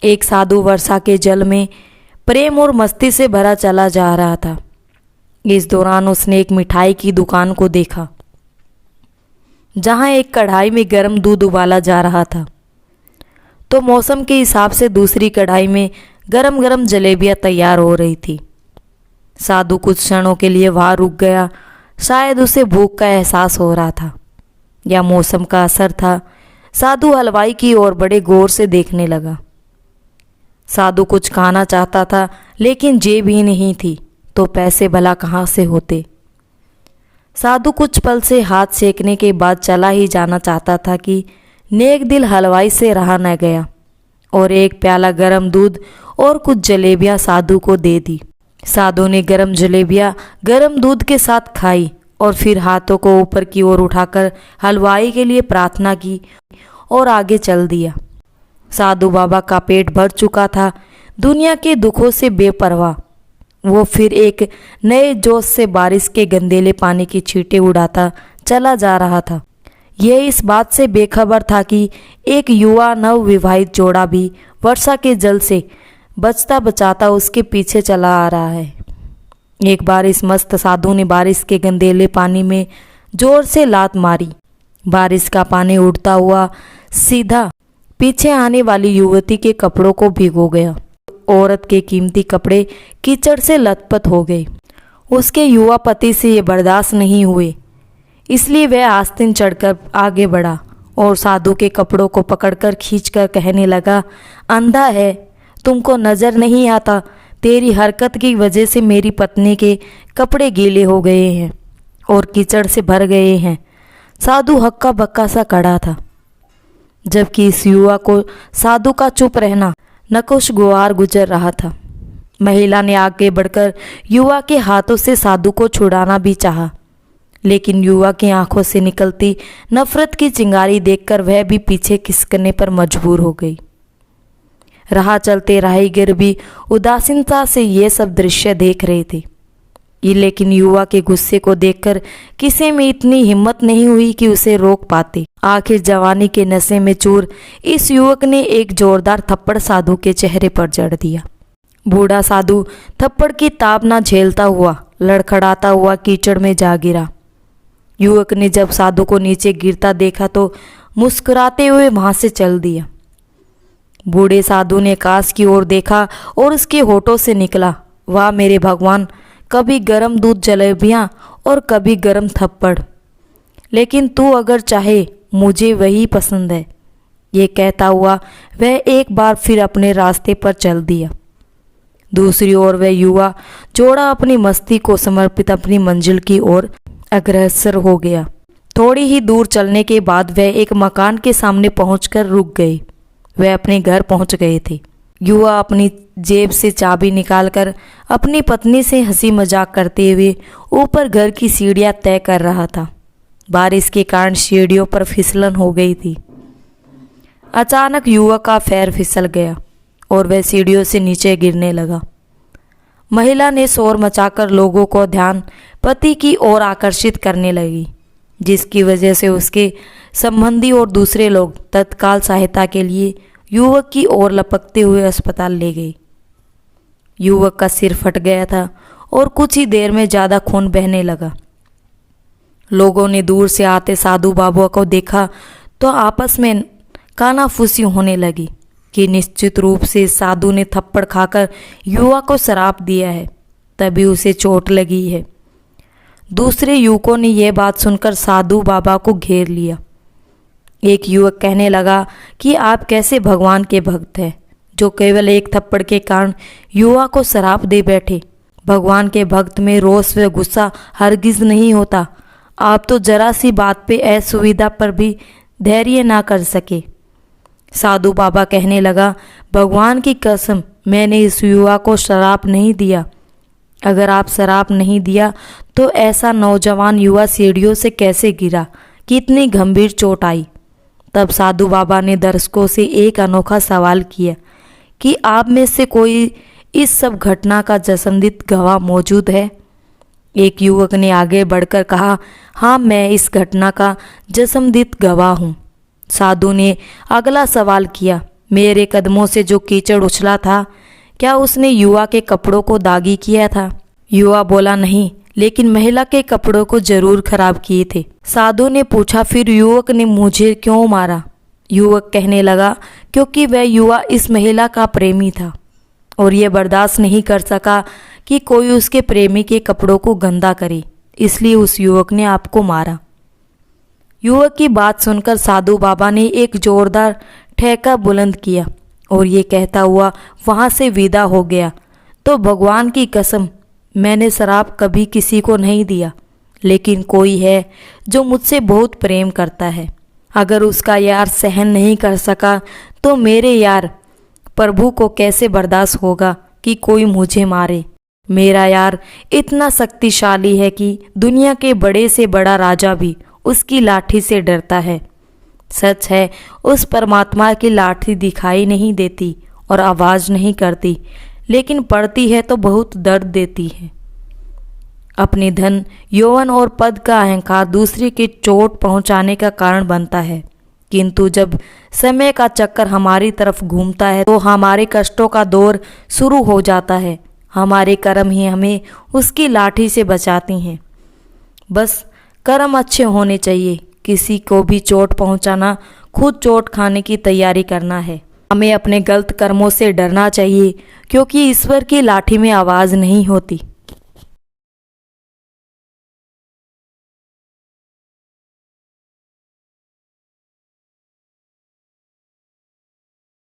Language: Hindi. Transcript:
एक साधु वर्षा के जल में प्रेम और मस्ती से भरा चला जा रहा था। इस दौरान उसने एक मिठाई की दुकान को देखा, जहां एक कढ़ाई में गर्म दूध उबाला जा रहा था, तो मौसम के हिसाब से दूसरी कढ़ाई में गरम गरम जलेबियां तैयार हो रही थी। साधु कुछ क्षणों के लिए वहां रुक गया। शायद उसे भूख का एहसास हो रहा था या मौसम का असर था। साधु हलवाई की ओर बड़े गौर से देखने लगा। साधु कुछ खाना चाहता था, लेकिन जेब ही नहीं थी, तो पैसे भला कहाँ से होते। साधु कुछ पल से हाथ सेकने के बाद चला ही जाना चाहता था कि नेक दिल हलवाई से रहा न गया और एक प्याला गरम दूध और कुछ जलेबियां साधु को दे दी। साधु ने गरम जलेबियां गरम दूध के साथ खाई और फिर हाथों को ऊपर की ओर उठाकर हलवाई के लिए प्रार्थना की और आगे चल दिया। साधु बाबा का पेट भर चुका था। दुनिया के दुखों से बेपरवाह वो फिर एक नए जोश से बारिश के गंदेले पानी की छींटे उड़ाता चला जा रहा था। यह इस बात से बेखबर था कि एक युवा नवविवाहित जोड़ा भी वर्षा के जल से बचता बचाता उसके पीछे चला आ रहा है। एक बार इस मस्त साधु ने बारिश के गंदेले पानी में जोर से लात मारी। बारिश का पानी उड़ता हुआ सीधा पीछे आने वाली युवती के कपड़ों को भिगो गया। औरत के कीमती कपड़े कीचड़ से लथपथ हो गए। उसके युवा पति से ये बर्दाश्त नहीं हुए, इसलिए वह आस्तीन चढ़कर आगे बढ़ा और साधु के कपड़ों को पकड़कर खींचकर कहने लगा, अंधा है, तुमको नजर नहीं आता? तेरी हरकत की वजह से मेरी पत्नी के कपड़े गीले हो गए हैं और कीचड़ से भर गए हैं। साधु हक्का बक्का सा खड़ा था, जबकि इस युवा को साधु का चुप रहना नखुशगवार गुजर रहा था। महिला ने आगे बढ़कर युवा के हाथों से साधु को छुड़ाना भी चाहा, लेकिन युवा की आंखों से निकलती नफरत की चिंगारी देखकर वह भी पीछे खिसकने पर मजबूर हो गई। राह चलते राहगीर भी उदासीनता से ये सब दृश्य देख रहे थे, लेकिन युवा के गुस्से को देखकर किसी में इतनी हिम्मत नहीं हुई कि उसे रोक पाते। आखिर जवानी के नशे में चूर इस युवक ने एक जोरदार थप्पड़ साधु के चेहरे पर जड़ दिया। बूढ़ा साधु थप्पड़ की ताप न झेलता हुआ लड़खड़ाता हुआ कीचड़ में जा गिरा। युवक ने जब साधु को नीचे गिरता देखा तो मुस्कुराते हुए वहां से चल दिया। बूढ़े साधु ने आकाश की ओर देखा और उसके होठों से निकला, वाह मेरे भगवान, कभी गरम दूध जलेबियां और कभी गरम थप्पड़, लेकिन तू अगर चाहे मुझे वही पसंद है। ये कहता हुआ वह एक बार फिर अपने रास्ते पर चल दिया। दूसरी ओर वह युवा जोड़ा अपनी मस्ती को समर्पित अपनी मंजिल की ओर अग्रसर हो गया। थोड़ी ही दूर चलने के बाद वह एक मकान के सामने पहुंचकर रुक गए। वह अपने घर पहुंच गए थे। युवा अपनी जेब से चाबी निकालकर अपनी पत्नी से हंसी मजाक करते हुए ऊपर घर की सीढ़ियां तय कर रहा था। बारिश के कारण सीढ़ियों पर फिसलन हो गई थी। अचानक युवक का पैर फिसल गया और वह सीढ़ियों से नीचे गिरने लगा। महिला ने शोर मचाकर लोगों को ध्यान पति की ओर आकर्षित करने लगी, जिसकी वजह से उसके संबंधी और दूसरे लोग तत्काल सहायता के लिए युवक की ओर लपकते हुए अस्पताल ले गए। युवक का सिर फट गया था और कुछ ही देर में ज्यादा खून बहने लगा। लोगों ने दूर से आते साधु बाबा को देखा तो आपस में कानाफूसी होने लगी कि निश्चित रूप से साधु ने थप्पड़ खाकर युवा को श्राप दिया है, तभी उसे चोट लगी है। दूसरे युवकों ने यह बात सुनकर साधु बाबा को घेर लिया। एक युवक कहने लगा कि आप कैसे भगवान के भक्त हैं, जो केवल एक थप्पड़ के कारण युवा को श्राप दे बैठे। भगवान के भक्त में रोष व गुस्सा हरगिज नहीं होता। आप तो जरा सी बात पे असुविधा पर भी धैर्य ना कर सके। साधु बाबा कहने लगा, भगवान की कसम, मैंने इस युवा को श्राप नहीं दिया। अगर आप श्राप नहीं दिया तो ऐसा नौजवान युवा सीढ़ियों से कैसे गिरा, कितनी गंभीर चोट आई। तब साधु बाबा ने दर्शकों से एक अनोखा सवाल किया कि आप में से कोई इस सब घटना का जसमदित गवाह मौजूद है। एक युवक ने आगे बढ़कर कहा, हाँ, मैं इस घटना का जसमदित गवाह हूँ। साधु ने अगला सवाल किया, मेरे कदमों से जो कीचड़ उछला था, क्या उसने युवा के कपड़ों को दागी किया था? युवा बोला, नहीं, लेकिन महिला के कपड़ों को जरूर खराब किए थे। साधु ने पूछा, फिर युवक ने मुझे क्यों मारा? युवक कहने लगा, क्योंकि वह युवा इस महिला का प्रेमी था और यह बर्दाश्त नहीं कर सका कि कोई उसके प्रेमी के कपड़ों को गंदा करे, इसलिए उस युवक ने आपको मारा। युवक की बात सुनकर साधु बाबा ने एक जोरदार ठेका बुलंद किया और ये कहता हुआ वहाँ से विदा हो गया। तो भगवान की कसम, मैंने शराब कभी किसी को नहीं दिया, लेकिन कोई है जो मुझसे बहुत प्रेम करता है। अगर उसका यार सहन नहीं कर सका तो मेरे यार प्रभु को कैसे बर्दाश्त होगा कि कोई मुझे मारे। मेरा यार इतना शक्तिशाली है कि दुनिया के बड़े से बड़ा राजा भी उसकी लाठी से डरता है। सच है, उस परमात्मा की लाठी दिखाई नहीं देती और आवाज़ नहीं करती, लेकिन पड़ती है तो बहुत दर्द देती है। अपने धन, यौवन और पद का अहंकार दूसरे के चोट पहुंचाने का कारण बनता है, किंतु जब समय का चक्कर हमारी तरफ घूमता है तो हमारे कष्टों का दौर शुरू हो जाता है। हमारे कर्म ही हमें उसकी लाठी से बचाती हैं। बस कर्म अच्छे होने चाहिए। किसी को भी चोट पहुंचाना, खुद चोट खाने की तैयारी करना है। हमें अपने गलत कर्मों से डरना चाहिए, क्योंकि ईश्वर की लाठी में आवाज़ नहीं होती।